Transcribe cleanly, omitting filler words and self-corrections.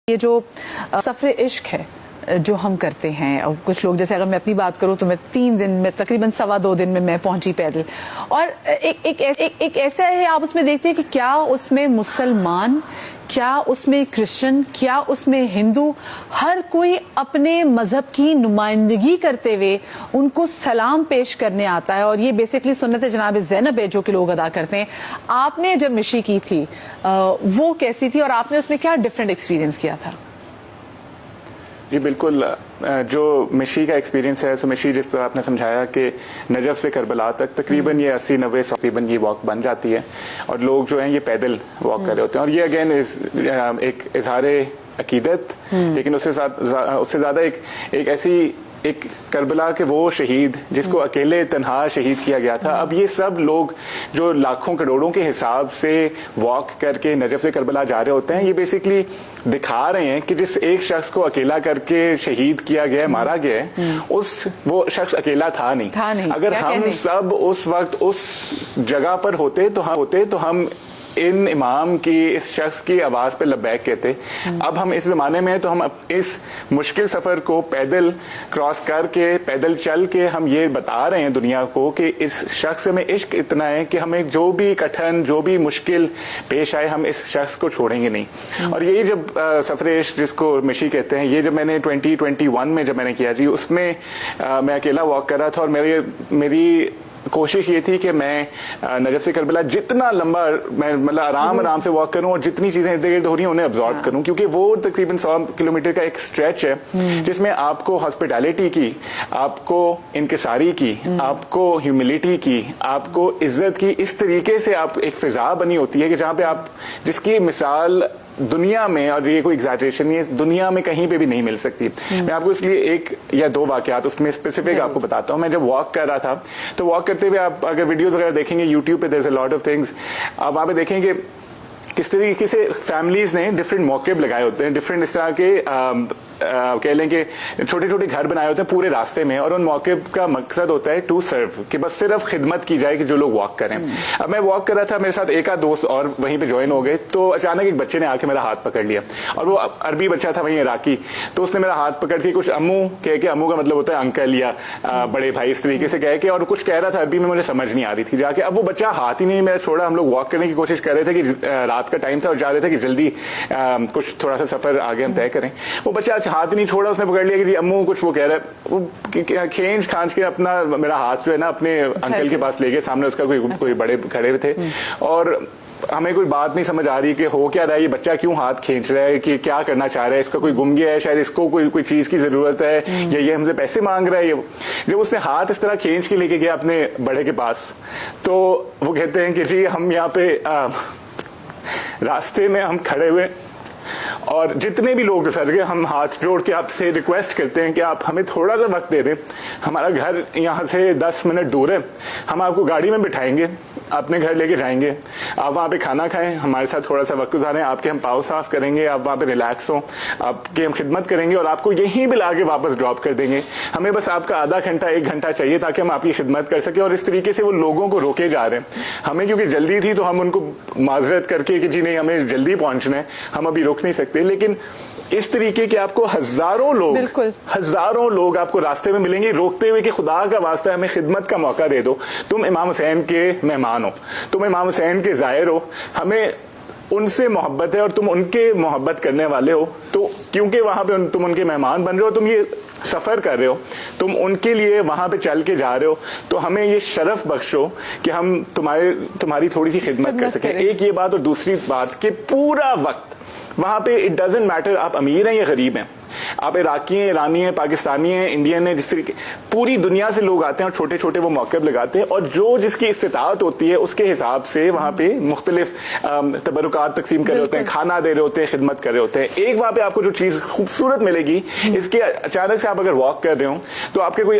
یہ جو سفر عشق ہے جو ہم کرتے ہیں، اور کچھ لوگ جیسے اگر میں اپنی بات کروں تو میں 3 دن میں تقریباً 2.25 دن میں پہنچی پیدل، اور ایک ایسا ہے آپ اس میں دیکھتے ہیں کہ کیا اس میں مسلمان، کیا اس میں کرسچن، کیا اس میں ہندو، ہر کوئی اپنے مذہب کی نمائندگی کرتے ہوئے ان کو سلام پیش کرنے آتا ہے. اور یہ بیسکلی سنت جناب زینب ہے جو کہ لوگ ادا کرتے ہیں. آپ نے جب مشی کی تھی وہ کیسی تھی اور آپ نے اس میں کیا ڈفرینٹ ایکسپیرینس کیا تھا؟ جی بالکل، جو مشی کا ایکسپیرینس ہے، مشی جس طرح آپ نے سمجھایا کہ نجف سے کربلا تک تقریباً یہ 80-90 تقریباً یہ واک بن جاتی ہے، اور لوگ جو ہیں یہ پیدل واک کر رہے ہوتے ہیں. اور یہ اگین ایک اظہار عقیدت، لیکن اس سے زیادہ ایک ایسی ایک کربلا کے وہ شہید جس کو اکیلے تنہا شہید کیا گیا تھا. اب یہ سب لوگ جو لاکھوں کروڑوں کے حساب سے واک کر کے نجف سے کربلا جا رہے ہوتے ہیں، یہ بیسکلی دکھا رہے ہیں کہ جس ایک شخص کو اکیلا کر کے شہید کیا گیا ہے، مارا گیا ہے، وہ شخص اکیلا تھا نہیں. اگر ہم سب اس وقت اس جگہ پر ہوتے تو ہم ان امام کی، اس شخص کی آواز پہ لبیک کہتے. اب ہم اس زمانے میں تو ہم اس مشکل سفر کو پیدل کراس کر کے، پیدل چل کے ہم یہ بتا رہے ہیں دنیا کو کہ اس شخص میں عشق اتنا ہے کہ ہمیں جو بھی کٹھن، جو بھی مشکل پیش آئے، ہم اس شخص کو چھوڑیں گے نہیں. اور یہی جب سفر عشق جس کو مشی کہتے ہیں، یہ جب میں نے 2021 میں جب میں نے کیا جی، اس میں میں اکیلا واک کر رہا تھا، اور میری کوشش یہ تھی کہ میں نجف سے کربلا جتنا لمبا میں مطلب آرام سے واک کروں، اور جتنی چیزیں ارد گرد ہو رہی ہیں انہیں ابزارب کروں، کیونکہ وہ تقریباً 100 کلومیٹر کا ایک اسٹریچ ہے جس میں آپ کو ہاسپٹیلٹی کی، آپ کو انکساری کی، آپ کو ہیوملٹی کی، آپ کو عزت کی، اس طریقے سے آپ ایک فضا بنی ہوتی ہے کہ جہاں پہ آپ، جس کی مثال دنیا میں، اور یہ کوئی ایگزیجریشن نہیں ہے، دنیا میں کہیں پہ بھی نہیں مل سکتی. میں آپ کو اس لیے 1 یا 2 واقعات اس میں اسپیسیفک آپ کو بتاتا ہوں. میں جب واک کر رہا تھا تو واک کرتے ہوئے آپ اگر ویڈیوز وغیرہ دیکھیں گے یوٹیوب پہ، دیر از اے لاٹ آف تھنگس، آپ وہاں پہ دیکھیں گے کس طریقے سے فیملیز نے ڈفرینٹ موقع لگائے ہوتے ہیں، ڈفرینٹ اس طرح کے کہہ لیں کہ چھوٹے چھوٹے گھر بنائے ہوتے ہیں پورے راستے میں، اور ان موقع کا مقصد ہوتا ہے ٹو سرو، کہ بس صرف خدمت کی جائے کہ جو لوگ واک کریں. اب میں واک کر رہا تھا، میرے ساتھ ایک آدھ دوست اور وہیں پہ جوائن ہو گئے، تو اچانک ایک بچے نے آ کے میرا ہاتھ پکڑ لیا، اور وہ عربی بچہ تھا وہیں عراقی. تو اس نے میرا ہاتھ پکڑ کے کچھ امو کہہ کے، امو کا مطلب ہوتا ہے انکل یا بڑے بھائی، اس طریقے سے کہہ کے، اور کچھ کہہ رہا تھا عربی میں، مجھے سمجھ نہیں آ رہی تھی جا کے. اب وہ بچہ ہاتھ ہی نہیں میرا چھوڑا. ہم لوگ واک کرنے کی کوشش کر رہے تھے کہ رات کا ٹائم تھا اور جا رہے تھے کہ جلدی کچھ تھوڑا سا سفر آگے ہم طے کریں. وہ بچہ ہاتھ نہیں چھوڑا، اس نے پکڑ لیا کہ جی امو کچھ وہ کہہ رہا ہے، وہ کھینچ کھانچ کے اپنا میرا ہاتھ جو ہے نا اپنے انکل کے پاس لے گئے. سامنے اس کا کوئی بڑے کھڑے ہوئے تھے، اور ہمیں کوئی بات نہیں سمجھ آ رہی کہ ہو کیا رہا ہے، یہ بچہ کیوں ہاتھ کھینچ رہا ہے، کہ کیا کرنا چاہ رہا ہے، اس کا کوئی گم گیا ہے، شاید اس کو کوئی چیز کی ضرورت ہے، یا یہ ہم سے پیسے مانگ رہا ہے. جب اس نے ہاتھ اس طرح کھینچ کے لے کے گیا اپنے بڑے کے پاس، تو وہ کہتے ہیں کہ جی ہم یہاں پہ راستے میں ہم کھڑے ہوئے، اور جتنے بھی لوگ سر گئے، ہم ہاتھ جوڑ کے آپ سے ریکویسٹ کرتے ہیں کہ آپ ہمیں تھوڑا سا وقت دے دیں. ہمارا گھر یہاں سے 10 منٹ دور ہے، ہم آپ کو گاڑی میں بٹھائیں گے، اپنے گھر لے کے جائیں گے، آپ وہاں پہ کھانا کھائیں، ہمارے ساتھ تھوڑا سا وقت گزاریں، آپ کے ہم پاؤں صاف کریں گے، آپ وہاں پہ ریلیکس ہوں، آپ کی ہم خدمت کریں گے، اور آپ کو یہیں بھی لا کے واپس ڈراپ کر دیں گے. ہمیں بس آپ کا آدھا گھنٹہ 1 گھنٹہ چاہیے تاکہ ہم آپ کی خدمت کر سکیں. اور اس طریقے سے وہ لوگوں کو روکے جا رہے ہیں. ہمیں کیونکہ جلدی تھی تو ہم ان کو معذرت کر کے کہ جی نہیں ہمیں جلدی پہنچنا ہے، ہم ابھی روک نہیں سکتے. لیکن اس طریقے کے آپ کو ہزاروں لوگ آپ کو راستے میں ملیں گے روکتے ہوئے کہ خدا کا واسطہ ہمیں خدمت کا موقع دے دو، تم امام حسین کے مہمان ہو، تم امام حسین کے زائر ہو، ہمیں ان سے محبت ہے، اور تم ان کے محبت کرنے والے ہو. تو کیونکہ وہاں پہ تم ان کے مہمان بن رہے ہو، تم یہ سفر کر رہے ہو، تم ان کے لیے وہاں پہ چل کے جا رہے ہو، تو ہمیں یہ شرف بخشو کہ ہم تمہاری تھوڑی سی خدمت کر سکیں. ایک یہ بات، اور دوسری بات کہ پورا وقت وہاں پہ اٹ ڈزنٹ میٹر آپ امیر ہیں یا غریب ہیں، آپ عراقی ہیں، ایرانی ہیں، پاکستانی ہیں، انڈین ہیں، جس طریقے پوری دنیا سے لوگ آتے ہیں اور چھوٹے چھوٹے وہ موقف لگاتے ہیں، اور جو جس کی استطاعت ہوتی ہے اس کے حساب سے وہاں پہ مختلف تبرکات تقسیم کر رہے ہوتے ہیں، کھانا دے رہے ہوتے ہیں، خدمت کر رہے ہوتے ہیں. ایک وہاں پہ آپ کو جو چیز خوبصورت ملے گی، اس کے اچانک سے آپ اگر واک کر رہے ہو تو آپ کے کوئی